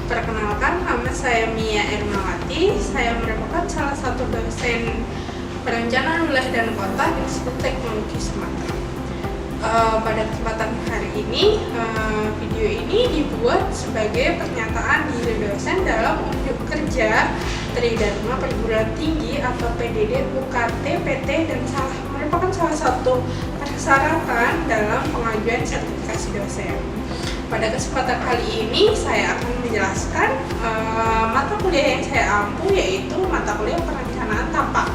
Perkenalkan, nama saya Mia Ermawati. Saya merupakan salah satu dosen perencanaan wilayah dan kota di Institut Teknologi Sumatera. Pada kesempatan hari ini, video ini dibuat sebagai pernyataan diri dosen dalam unjuk kerja Tridharma Perguruan Tinggi atau PDD UKT, PT, dan merupakan salah satu persyaratan dalam pengajuan sertifikasi dosen. Pada kesempatan kali ini saya akan menjelaskan mata kuliah yang saya ampu, yaitu mata kuliah perencanaan tapak.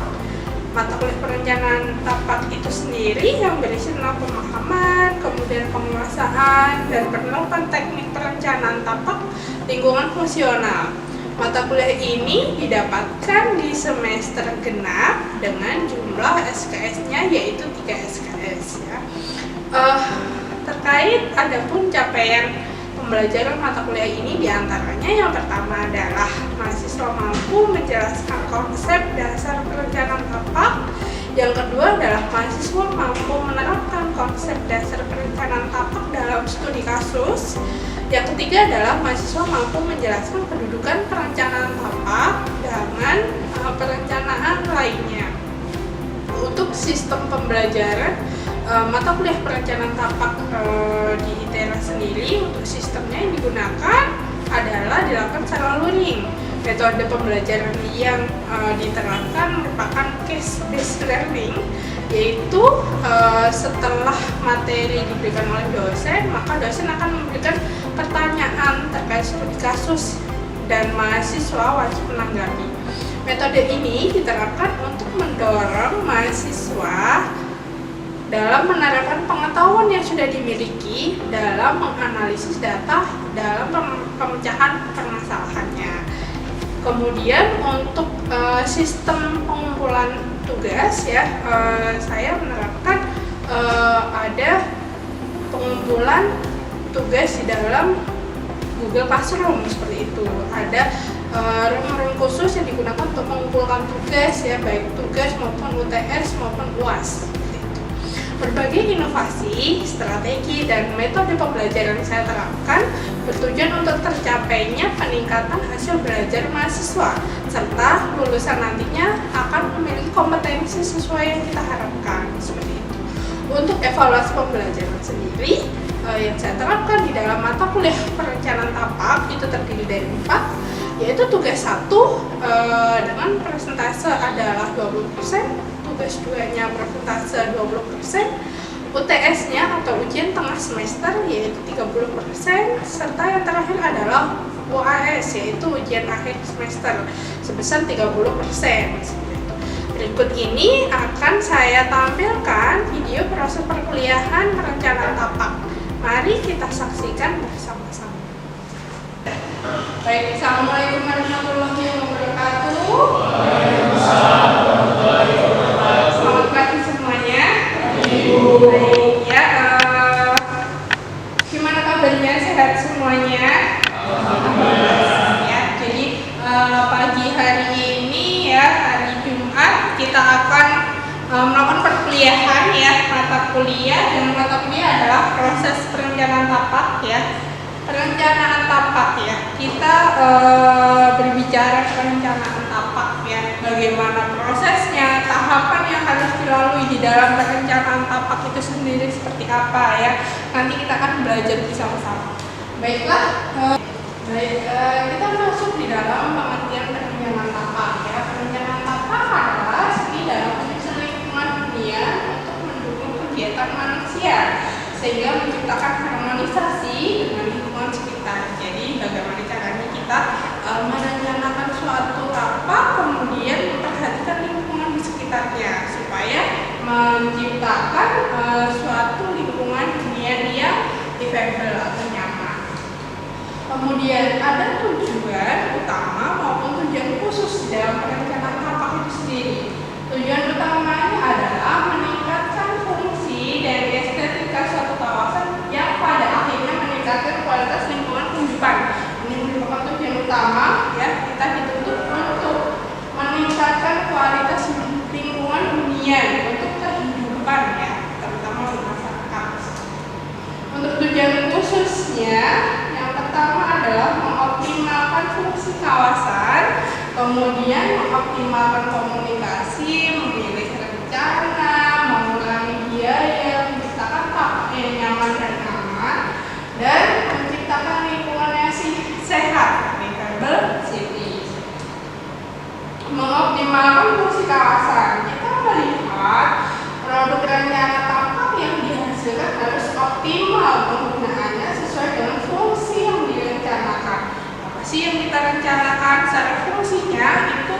Mata kuliah perencanaan tapak itu sendiri yang berisi tentang pemahaman, kemudian penguasaan, dan penerapan teknik perencanaan tapak lingkungan fungsional. Mata kuliah ini didapatkan di semester genap dengan jumlah SKS-nya yaitu 3 SKS ya. Terkait adapun capaian pembelajaran mata kuliah ini, diantaranya yang pertama adalah mahasiswa mampu menjelaskan konsep dasar perencanaan tapak. Yang kedua adalah mahasiswa mampu menerapkan konsep dasar perencanaan tapak dalam studi kasus. Yang ketiga adalah mahasiswa mampu menjelaskan kedudukan perencanaan tapak dengan perencanaan lainnya. Untuk sistem pembelajaran mata kuliah perencanaan tapak di ITERA sendiri, untuk sistemnya yang digunakan adalah dilakukan secara luring. Metode pembelajaran yang diterapkan merupakan case based learning, yaitu setelah materi diberikan oleh dosen, maka dosen akan memberikan pertanyaan terkait studi kasus dan mahasiswa wajib menanggapi. Metode ini diterapkan untuk mendorong mahasiswa dalam menerapkan pengetahuan yang sudah dimiliki dalam menganalisis data dalam pemecahan permasalahannya. Kemudian untuk sistem pengumpulan tugas ya, saya menerapkan ada pengumpulan tugas di dalam Google Classroom seperti itu. Ada room-room khusus yang digunakan untuk mengumpulkan tugas ya, baik tugas maupun UTS maupun UAS. Berbagai inovasi, strategi, dan metode pembelajaran yang saya terapkan bertujuan untuk tercapainya peningkatan hasil belajar mahasiswa, serta lulusan nantinya akan memiliki kompetensi sesuai yang kita harapkan, seperti itu. Untuk evaluasi pembelajaran sendiri, yang saya terapkan di dalam mata kuliah perencanaan tapak itu terdiri dari 4, yaitu tugas 1 dengan persentase adalah 20%, tugas 2-nya persentase 20%, UTS-nya atau ujian tengah semester yaitu 30%, serta yang terakhir adalah UAS yaitu ujian akhir semester sebesar 30%. Berikut ini akan saya tampilkan video proses perkuliahan perencanaan tapak. Mari kita saksikan bersama-sama. Baik, assalamualaikum warahmatullahi wabarakatuh. Selamat pagi semuanya. Baik ya, gimana kabarnya? Sehat semuanya? Ya, jadi pagi hari ini ya, hari Jumat, kita akan melakukan perkuliahan ya, mata kuliah, dan mata kuliah adalah proses perencanaan tapak ya. Perencanaan tapak ya, kita berbicara perencanaan tapak ya, bagaimana prosesnya, tahapan yang harus dilalui di dalam perencanaan tapak itu sendiri seperti apa ya. Nanti kita akan belajar bersama-sama. Baiklah, kita masuk di dalam pengertian perencanaan tapak ya. Perencanaan tapak adalah seni dalam penyusunan lingkungan dunia untuk mendukung kegiatan manusia sehingga menciptakan harmonisasi dengan lingkungan sekitar. Jadi bagaimana caranya kita merencanakan suatu tapak, kemudian memperhatikan lingkungan di sekitarnya supaya menciptakan suatu lingkungan dunia yang livable atau nyaman. Kemudian ada tujuan utama maupun tujuan khusus dalam perencanaan tapak itu sendiri. Tujuan utamanya adalah meningkatkan fungsi dan estetika suatu kawasan yang pada akhirnya meningkatkan kualitas lingkungan kehidupan. Ini merupakan tujuan utama ya, kita dituntut untuk meningkatkan kualitas lingkungan dunia untuk kehidupan ya, terutama untuk masyarakat. Untuk tujuan khususnya, yang pertama adalah mengoptimalkan Kemudian mengoptimalkan komunikasi, memilih rencana, mengurangi biaya, menciptakan tapak yang nyaman dan aman, dan menciptakan lingkungan yang sehat, livable city. Mengoptimalkan fungsi kawasan, kita melihat produk rencana tapak yang dihasilkan harus optimal penggunaannya sesuai dengan fungsi yang direncanakan. Apa sih yang kita rencanakan secara fungsinya itu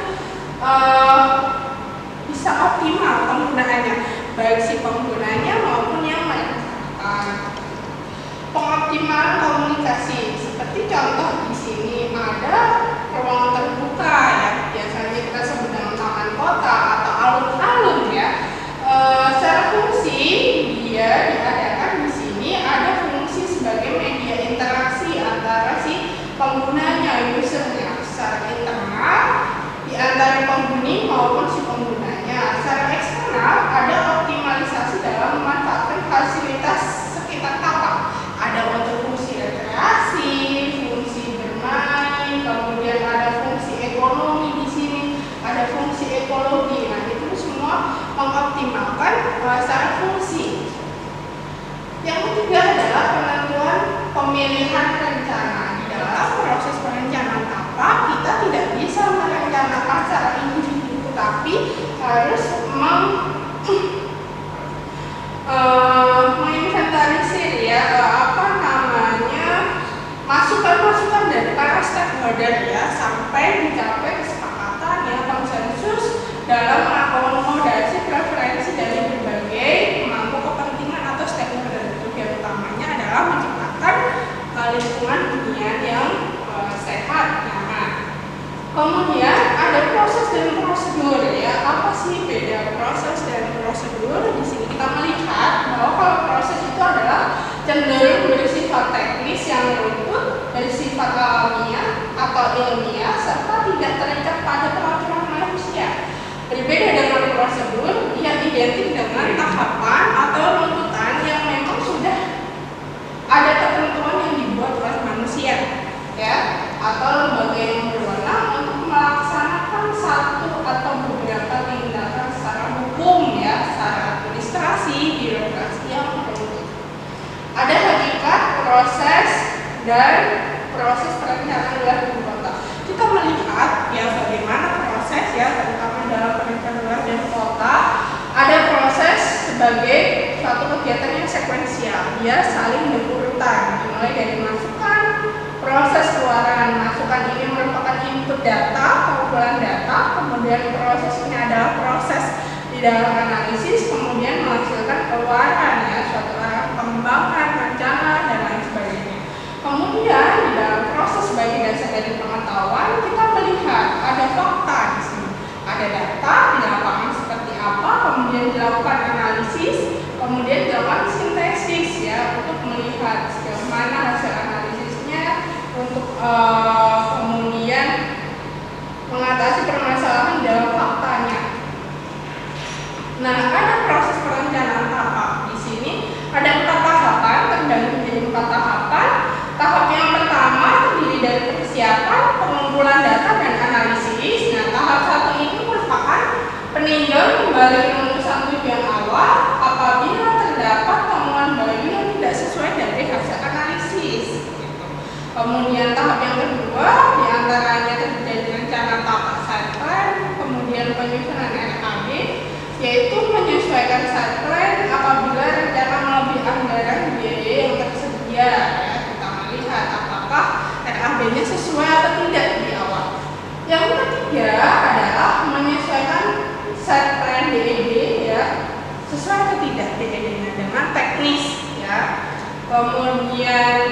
bisa optimal penggunaannya, baik si penggunanya maupun yang merencanakan. Pengoptimalan komunikasi, seperti contoh di sini ada ruang terbuka ya, biasanya kita sebut dengan taman kota atau alun-alun ya. Secara fungsi dia diadakan di sini ada fungsi sebagai media interaksi antara si penggunanya, usernya, secara internal di antara penghuni maupun si penggunanya. Secara eksternal ada optimalisasi dalam memanfaatkan fasilitas sekitar tapak. Ada untuk fungsi rekreasi, fungsi bermain, kemudian ada fungsi ekonomi di sini, ada fungsi ekologi. Nah, itu semua mengoptimalkan secara fungsi. Yang ketiga adalah penentuan pemilihan rencana. Di dalam proses perencanaan tapak, kita tidak bisa merencanakan secara individu, tapi harus menginventarisir ya masukan-masukan dari para stakeholder ya, sampai mencapai kesepakatan ya, konsensus dalam mengakomodasi preferensi dari berbagai pemangku kepentingan atau stakeholder. Tujuan utamanya adalah menciptakan lingkungan hunian yang sehat, nyaman. Kemudian ada proses dan prosedur ya. Apa sih beda proses dan prosedur? Di sini kita melihat bahwa kalau proses itu adalah cenderung bersifat teknis yang runtut, bersifat alamiah atau ilmiah, serta tidak terikat pada peraturan manusia. Berbeda dengan prosedur, yang identik dengan tahapan atau runtutan yang memang sudah ada ketentuan yang dibuat oleh manusia ya, atau lembaga yang berwenang untuk melaksanakan satu atau beberapa tindakan secara hukum ya, secara administrasi, birokrasi yang runtut. Ada hakikat, proses, dan proses perencanaan wilayah ibu kota. Kita melihat ya bagaimana proses ya, terutama dalam perencanaan wilayah dan kota. Ada proses sebagai suatu kegiatan yang sekuensial, dia saling berurutan, dimulai dari masukan, proses keluaran masukan ini merupakan input data, pengumpulan data, kemudian prosesnya adalah proses di dalam analisis, kemudian menghasilkan keluaran ya, suatu pengembangan, rencana, dan lain sebagainya. Kemudian di dalam proses sebagai dasar dari pengetahuan, kita melihat ada fakta di sini, ada data di lapangan seperti apa, kemudian dilakukan analisis, kemudian dilakukan sintesis ya, untuk melihat sejauh mana hasil analisisnya, untuk kemudian mengatasi permasalahan dalam faktanya. Nah, ada proses perencanaan tapak. Di sini ada 4 tahapan, terbagi menjadi 4 tahapan. Tahap yang pertama terdiri dari persiapan, pengumpulan data, dan analisis. Nah, tahap 1 ini merupakan peninjauan kembali rumusan tujuan awal apabila terdapat temuan baru yang tidak sesuai dari hasil analisis. Kemudian tahap yang kedua diantaranya terjadi rencana tapak site plan, kemudian penyusunan RAB, yaitu menyesuaikan site plan apabila rencana melebihi anggaran biaya yang tersedia ya, kita melihat apakah RAB-nya sesuai atau tidak di awal. Yang ketiga adalah menyesuaikan site plan DED ya, sesuai atau tidak DED-nya dengan teknis ya. Kemudian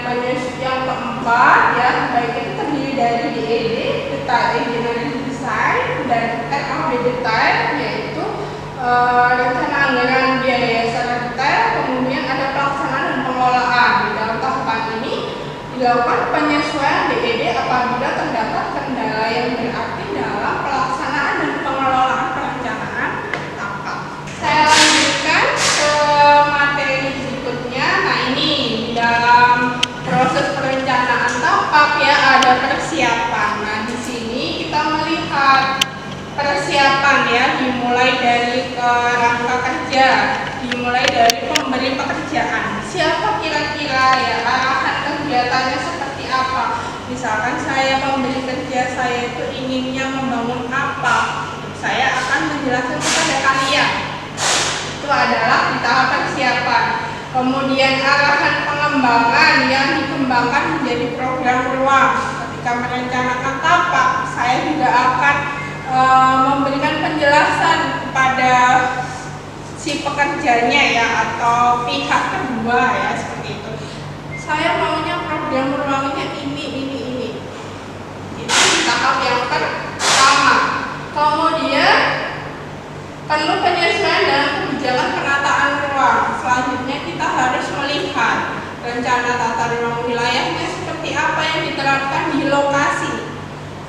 yang keempat ya, baik itu terdiri dari DED, detail engineering design, dan RAB detail, yaitu rencana anggaran biaya secara detail. Kemudian ada pelaksanaan dan pengelolaan. Di dalam tahapan ini dilakukan penyesuaian DED apabila terdapat kendala yang berarti dalam pelaksanaan dan pengelolaan perencanaan tapak. Saya lanjutkan ke materi berikutnya. Nah, ini di dalam proses perencanaan tapak ya, ada persiapan. Nah, di sini kita melihat dimulai dari kerangka kerja, dimulai dari pemberi pekerjaan. Siapa kira-kira ya, arahan kegiatannya seperti apa? Misalkan saya pemberi kerja, saya itu inginnya membangun apa? Saya akan menjelaskan kepada kalian. Itu adalah di tahap persiapan. Kemudian arahan pengembangan yang dikembangkan menjadi program ruang. Ketika merencanakan tapak, saya juga akan memberikan penjelasan kepada si pekerjanya ya, atau pihak kedua ya, seperti itu. Saya maunya program ruangnya ini. Itu di tahap yang pertama. Kemudian perlu penyesuaian dalam kebijakan penataan ruang. Selanjutnya kita harus melihat rencana tata ruang wilayahnya seperti apa yang diterapkan di lokasi.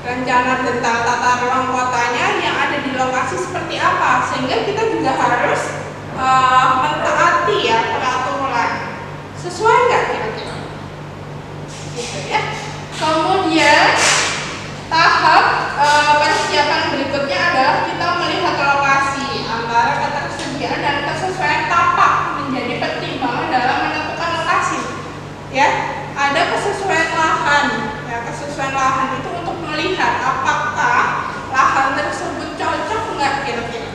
Rencana tentang tata ruang kotanya yang ada di lokasi seperti apa, sehingga kita juga harus mentaati ya peraturan. Sesuai nggak kira-kira? Gitu ya. Kemudian tahap persiapan berikutnya adalah kita melihat lokasi. Antara ketersediaan dan kesesuaian tapak menjadi pertimbangan dalam menentukan lokasi. Ya, ada kesesuaian lahan. Ya, kesesuaian lahan itu untuk melihat apakah lahan tersebut cocok nggak kira-kira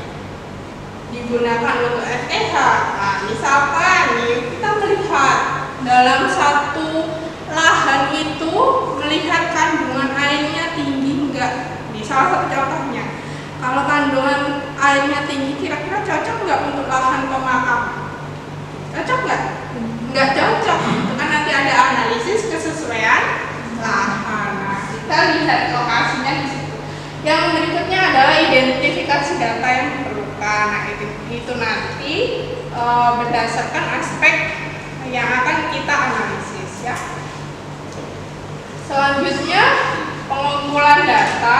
digunakan untuk FTH. Nah, misalkan kita melihat dalam satu lahan itu melihat kandungan airnya tinggi enggak. Ini salah satu contohnya. Kalau kandungan airnya tinggi, kira-kira cocok nggak untuk lahan pemakam? Cocok nggak? Nggak cocok. Itu kan nanti ada analisis kesesuaian lahan. Nah, kita lihat lokasinya di situ. Yang berikutnya adalah identifikasi data yang diperlukan. Nah, itu nanti berdasarkan aspek yang akan kita analisis ya. Selanjutnya pengumpulan data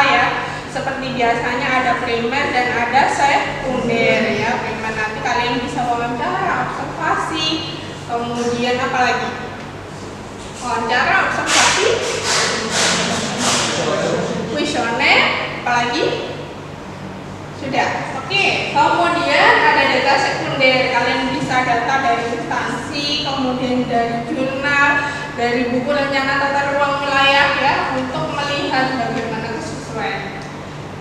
ya, seperti biasanya ada primer dan ada sekunder ya. Primer nanti kalian bisa wawancara, observasi, kemudian apa lagi? Wawancara, observasi, kuesioner, apalagi? Sudah. Oke. Kemudian ada data sekunder. Kalian bisa data dari instansi, kemudian dari jurnal, dari buku rencana tata ruang wilayah ya, untuk melihat bagaimana kesesuaian.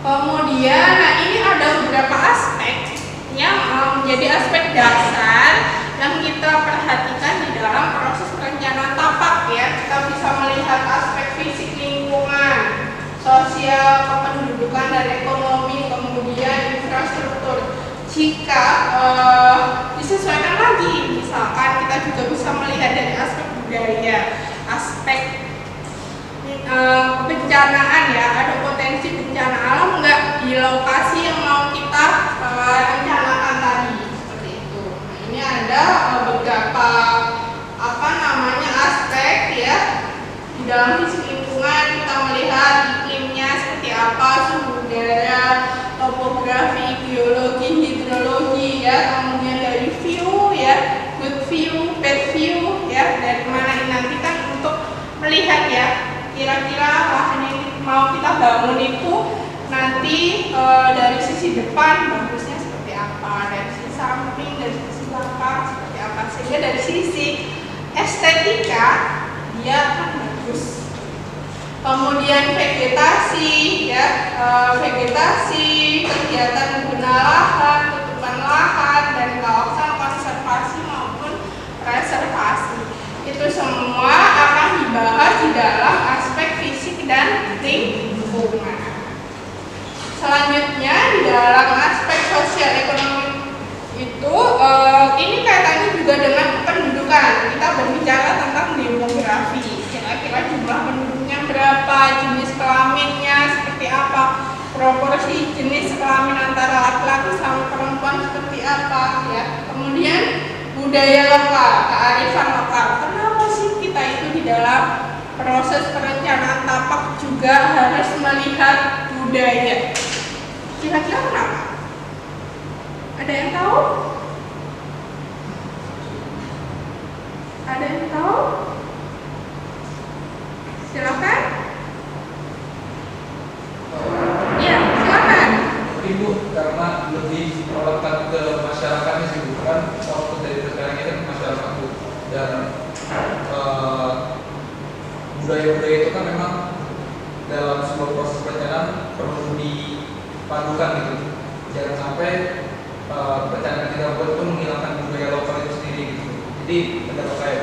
Kemudian, nah ini ada beberapa aspek yang menjadi aspek dasar yang kita perhatikan di dalam proses perencanaan tapak ya. Kita bisa melihat aspek fisik lingkungan, sosial, kependudukan dan ekonomi, kemudian infrastruktur. Jika disesuaikan lagi, misalkan kita juga bisa melihat dari aspek budaya, aspek kebencanaan ya, ada potensi bencana alam nggak di lokasi yang mau kita rencanakan tadi, seperti itu. Nah, ini ada beberapa aspek ya di dalam fisik lingkungan. Kita melihat iklimnya seperti apa, suhu udara, topografi, geologi, hidrologi ya, kemudian dari view ya, good view, bad view ya, dari mana ini nanti kan untuk melihat ya kira-kira lahan yang mau kita bangun itu nanti dari sisi depan bagusnya seperti apa, dari sisi samping, dari sisi belakang seperti apa, sehingga dari sisi estetika dia akan bagus. Kemudian vegetasi ya, kegiatan guna lahan, tutupan lahan, dan kawasan konservasi maupun reservasi. Itu semua akan dibahas di dalam aspek fisik dan lingkungan. Selanjutnya di dalam aspek sosial ekonomi itu ini kaitannya juga dengan pendudukan. Kita berbicara tentang demografi. Kira-kira jumlah penduduknya berapa, jenis kelaminnya seperti apa, proporsi jenis kelamin antara laki-laki sama perempuan seperti apa ya. Kemudian budaya lokal, kearifan lokal. Kenapa sih kita itu di dalam proses perencanaan tapak juga harus melihat budaya? Kira-kira kenapa? Ada yang tahu? Ada yang tahu? Silakan. Ya, silakan. kan memang dalam sebuah proses perencanaan perlu dipadukan gitu. Jangan sampai perencanaan kita buat itu menghilangkan budaya lokal itu sendiri gitu. Jadi pendapat saya.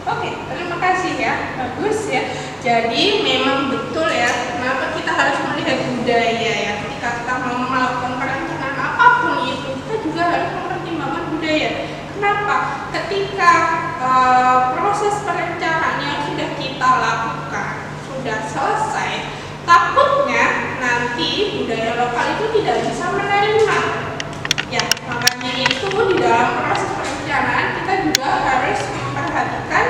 Oke, terima kasih ya, bagus ya. Jadi memang betul ya, kenapa kita harus melihat budaya ya. Ketika kita mau melakukan perencanaan apapun itu, kita juga harus mempertimbangkan budaya. Kenapa? Ketika proses perencanaan yang sudah kita lakukan sudah selesai, takutnya nanti budaya lokal itu tidak bisa menerima. Ya, makanya itu di dalam proses perencanaan kita juga harus memperhatikan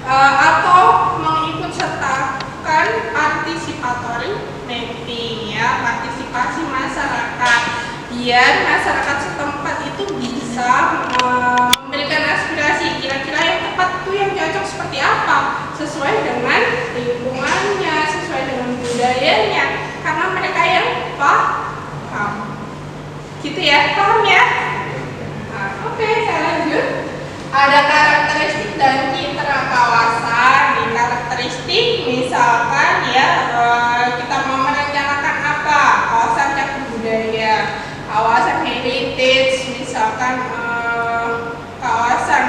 atau mengikut sertakan participatory mapping ya, partisipasi masyarakat, biar masyarakat setempat itu bisa memberikan aspirasi kira-kira yang tepat itu yang cocok seperti apa, sesuai dengan lingkungannya, sesuai dengan budayanya, karena mereka yang paham gitu ya, paham ya? Nah, oke, saya lanjut. Ada karakteristik dan citra kawasan. Di karakteristik misalkan ya, kita mau merencanakan apa, kawasan cagar budaya, kawasan heritage, misalkan kawasan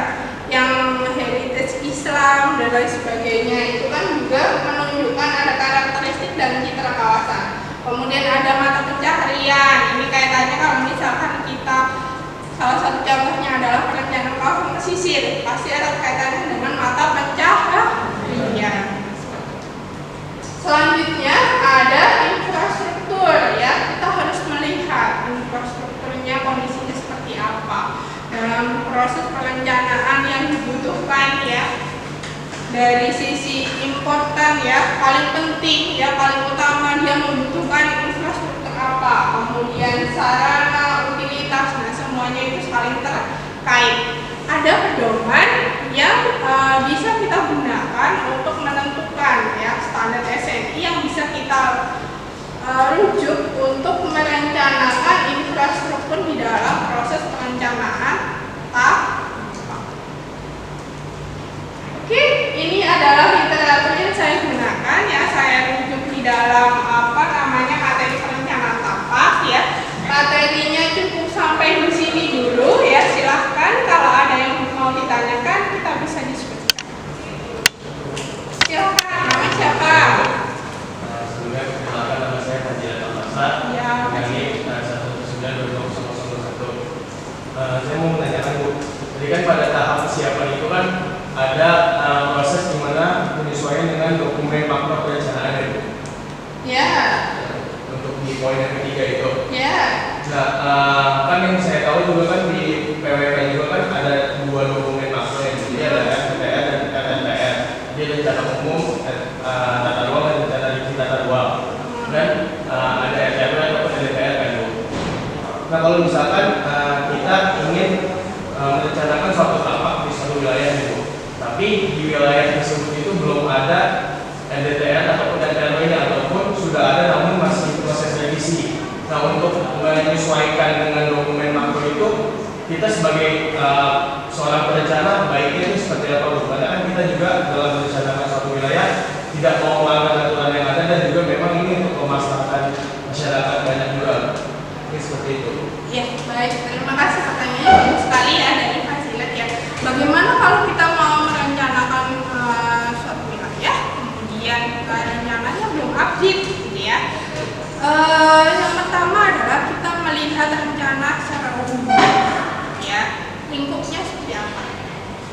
yang heritage Islam dan lain sebagainya, itu kan juga menunjukkan ada karakteristik dan citra kawasan. Kemudian ada mata pencaharian. Ini kaitannya kalau misalkan kita, salah satu contohnya adalah perencanaan kawasan pesisir, pasti ada kaitannya dengan mata pencaharian. Selanjutnya ada infrastruktur ya, kita harus melihat infrastrukturnya kondisinya seperti apa dalam proses perencanaan yang dibutuhkan ya. Dari sisi important ya, paling penting ya, paling utama dia membutuhkan infrastruktur apa, kemudian sarana, utilitas, nah semuanya itu saling terkait. Ada pedoman yang bisa kita gunakan untuk menentukan ya standar SNI yang bisa kita rujuk untuk merencanakan infrastruktur di dalam proses perencanaan tahap. Oke, ini adalah literatur yang saya gunakan ya, saya rujuk di dalam materi perencanaan tapak ya. Materinya cukup sampai di sini dulu ya, silahkan kalau ada yang mau ditanyakan kita bisa diskusikan. Silahkan, nama siapa? Sebelumnya perkenalkan, nama saya Haji Al-Masa dari 119-2001. Saya mau menanyakan Bu, jadi kan pada tahap persiapan itu kan ada proses di mana penyesuaian dengan dokumen makro perencanaan itu. Ya. Untuk di poin yang ketiga itu. Ya. Nah, kan yang saya tahu juga kan di PWK juga kan ada dua dokumen makro yang jadi ada RTR dan RTR. Jadi rencana umum, tata ruang dan rencana divisi tata ruang. Dan ada RTR ataupun RTR kan Bu. Nah kalau misalkan kita ingin merencanakan suatu tapak di suatu wilayah itu, tapi di wilayah tersebut itu belum ada RDTR ataupun RTR-nya ataupun sudah ada namun masih proses revisi. Nah untuk menyesuaikan dengan dokumen makro itu, kita sebagai seorang perencana baiknya itu seperti apa Bu? Karena kan kita juga dalam merencanakan suatu wilayah tidak mau melanggar aturan yang ada dan juga memang ini untuk kemaslahatan masyarakat banyak juga. Ini seperti itu. Ya, baik. Terima kasih pertanyaannya. Banyak sekali ada di Fasilat ya. Bagaimana kalau kita mau merencanakan suatu wilayah, kemudian rencananya belum update, gitu ya? Yang pertama adalah kita melihat rencana secara umum, ya. Lingkupnya seperti apa?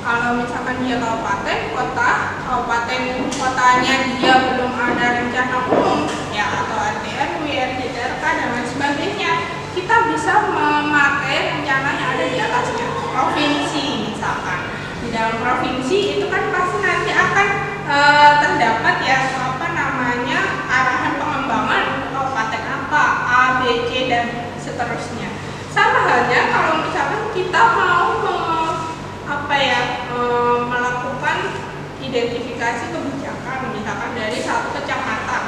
Kalau misalkan dia kabupaten, kota, kabupaten kotanya dia belum ada rencana umum, ya, atau RT/RW, RT/RK dan lain sebagainya, kita bisa memakai rencana yang ada di atasnya. Provinsi misalkan, di dalam provinsi itu kan pasti nanti akan terdapat ya arahan pengembangan untuk kabupaten apa, A, B, C dan seterusnya. Sama halnya kalau misalkan kita mau melakukan identifikasi kebijakan, misalkan dari satu kecamatan,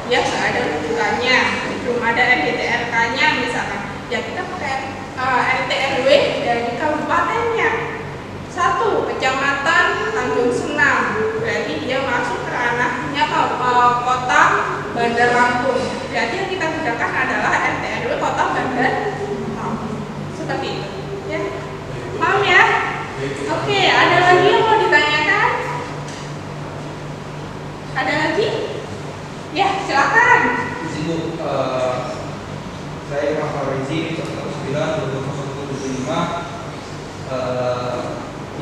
ya nggak ada rujukannya, belum ada RDTRK-nya misalkan, ya kita pakai RT/RW dari kabupatennya. Satu kecamatan Tanjung Senam, berarti dia masuk ke ranahnya Bandar Lampung. Berarti yang kita gunakan adalah RT RW Kota Bandar Lampung. Seperti itu. Ya. Paham ya? Oke, ada lagi yang mau ditanyakan? Ada lagi? Ya, silakan. Di situ saya Muhammad Rizi 109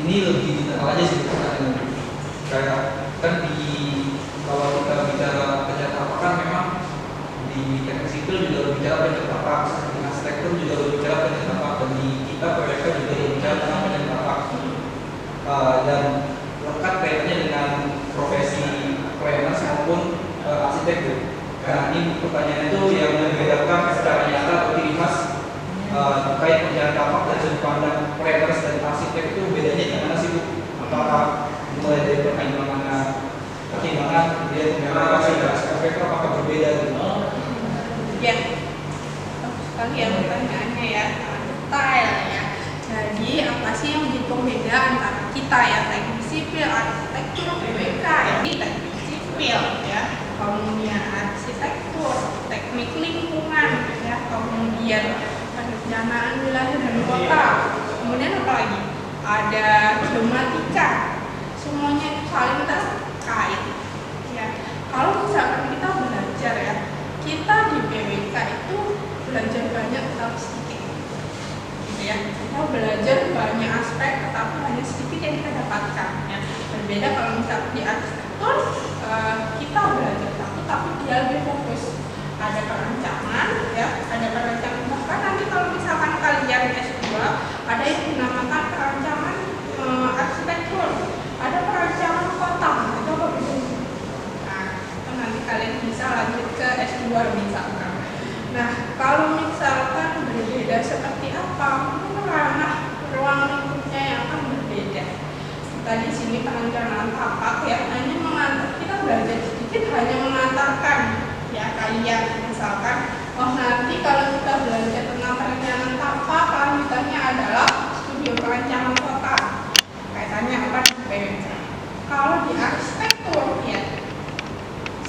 ini lebih detail aja sih pertanyaannya. Kayak kan kalau kita bicara pencatatan tapak kan memang di teknik sipil juga berbicara pencatatan tapak, di arsitektur juga berbicara pencatatan tapak, dan di kita PWK juga berbicara tentang pencatatan tapak. Dan lekat kaitannya dengan profesi planners maupun arsitektur. Nah, ini pertanyaan itu yang membedakan secara nyata atau ciri khas terkait pencatatan tapak dan sudut pandang planners dan arsitek itu bedanya di mana sih Bu? Apakah mulai dari pertimbangan dia memang aspek apakah berbeda gitu? Ya, sekali ya pertanyaannya ya, detail ya. Jadi apa sih yang menjadi pembeda antara kita ya, teknik sipil, arsitektur, PWK, ini teknik sipil ya, kemudian arsitektur, teknik lingkungan ya, kemudian perencanaan wilayah dan kota, kemudian apa lagi? Ada geomatika, semuanya itu saling terkait ya. Kalau misalkan kita belajar ya, kita di PWK itu belajar banyak tetapi sedikit gitu ya. Kita belajar banyak aspek tetapi hanya sedikit yang kita dapatkan ya. Berbeda kalau misalkan di arsitektur kita belajar satu tapi dia lebih fokus. Ada perencanaan ya, ada perencanaan, bahkan nanti kalau misalkan kalian S2 ada yang dinamakan perencanaan arsitektur, ada perencanaan kota, itu apa bedanya? Nah, itu nanti kalian bisa lanjut ke S2 misalkan. Nah, kalau misalkan berbeda seperti apa, mungkin ranah ruang lingkupnya yang akan berbeda. Kita di sini perencanaan tapak ya, hanya mengantar, kita belajar sedikit hanya mengantarkan ya kalian misalkan, oh nanti kalau kita belajar tentang perencanaan tapak, lanjutannya adalah studi perencanaan kota. Kaitannya apa dengan PWK? Kalau di arsitektur ya,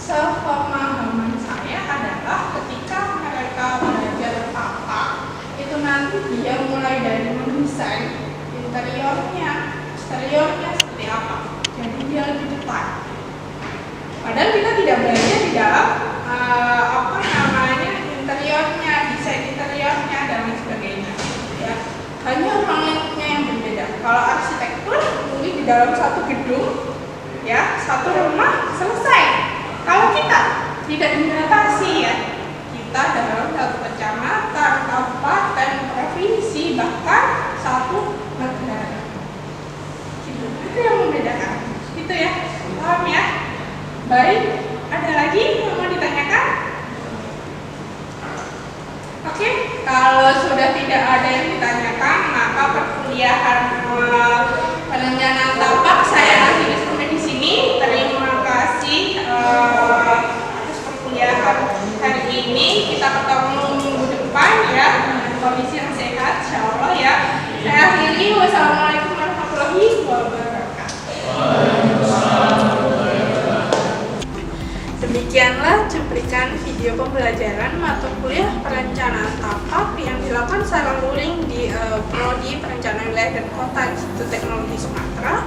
sepemahaman saya adalah ketika mereka belajar tapak itu nanti dia mulai dari mendesain interiornya, eksteriornya seperti apa. Jadi dia lebih depan. Padahal kita tidak belajar di dalam interiornya, desain interiornya dan lain sebagainya. Ya. Hanya ruang lingkupnya yang berbeda. Kalau arsitektur mungkin di dalam satu gedung, ya satu rumah selesai. Kalau kita tidak dibatasi ya, kita dalam satu kecamatan, kabupaten, provinsi, bahkan satu negara. Gitu. Itu yang membedakan. Gitu ya, paham ya? Baik, ada lagi yang mau ditanyakan? Oke, kalau sudah tidak ada yang ditanyakan, maka perkuliahan perencanaan tapak saya akhiri sampai di sini. Terima kasih atas perkuliahan hari ini. Kita ketemu minggu depan ya, dengan kondisi yang sehat, insya Allah ya. Saya akhiri. Wassalamualaikum warahmatullahi wabarakatuh. Demikianlah cuplikan video pembelajaran mata kuliah perencanaan tapak yang dilakukan secara luring di Prodi Perencanaan Wilayah dan Kota Institut Teknologi Sumatera.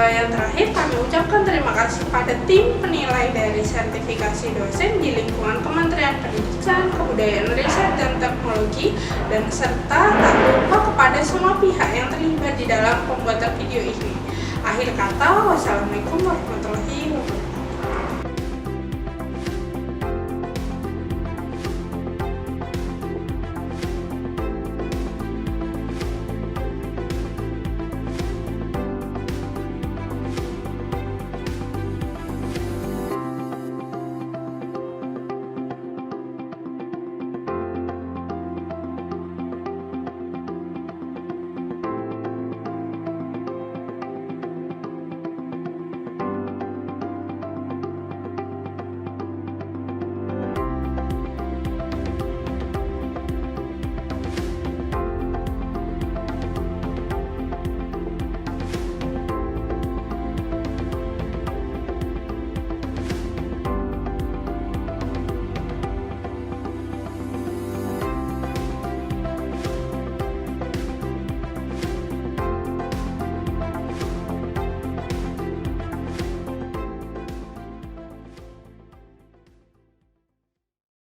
Yang terakhir kami ucapkan terima kasih pada tim penilai dari sertifikasi dosen di lingkungan Kementerian Pendidikan, Kebudayaan, Riset dan Teknologi, dan serta tak lupa kepada semua pihak yang terlibat di dalam pembuatan video ini. Akhir kata, wassalamualaikum warahmatullahi wabarakatuh.